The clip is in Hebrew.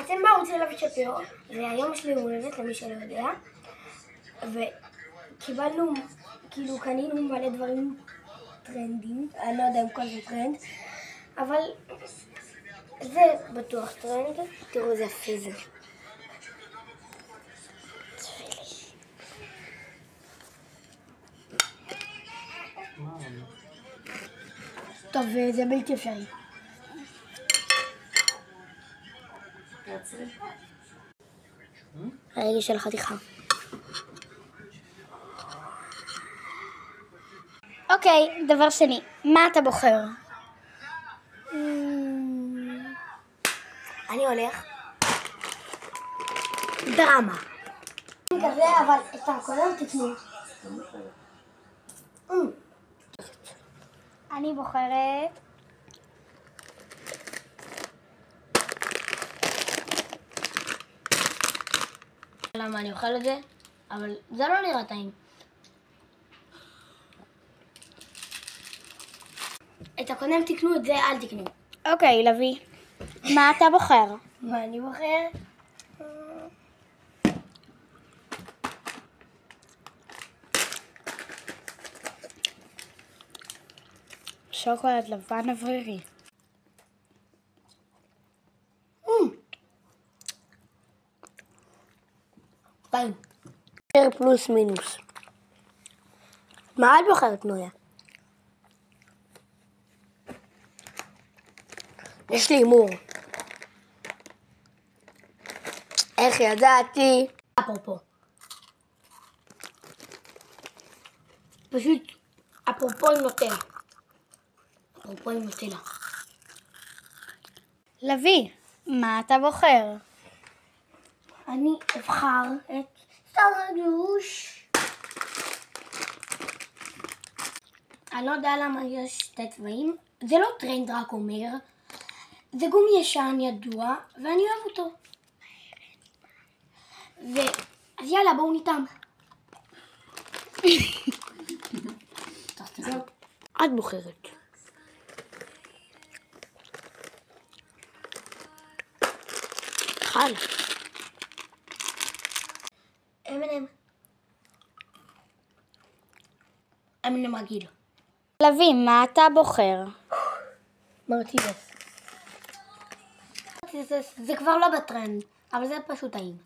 אתם בערוץ של אבי שפירו, והיום יש לי יום הולדת למי שלא יודע, וקיבלנו, כאילו קנינו מלא דברים טרנדים, אני לא יודע אם כל זה טרנד, אבל זה בטוח טרנד, תראו איזה יפה זה. טוב, זה בלתי אפשרי. הרגע של חתיכה. אוקיי, דבר שני, מה אתה בוחר? אני הולך דרמה. כזה, אבל את הקודם תקנו. אני בוחרת למה אני אוכל את זה, אבל זה לא נראה טעים. את הקודם תקנו, את זה אל תקנו. אוקיי, לוי, מה אתה בוחר? מה אני בוחר? שוקולד לבן אוורירי. טעים. פלוס מינוס. מה את בוחרת, נויה? יש לי הימור. איך ידעתי? אפרופו. פשוט אפרופו עם נוטלה. אפרופו עם נוטלה. לוי, מה אתה בוחר? אני אבחר את סטארגוש. אני לא יודע למה יש שתי צבעים. זה לא טרנד, רק אומר. זה גומי ישן ידוע, ואני אוהב אותו. אז יאללה, בואו ניתם. את בוחרת. חל. M&M רגיל. לוי, מה אתה בוחר? מרטיזס. זה כבר לא בטרנד, אבל זה פשוט טעים.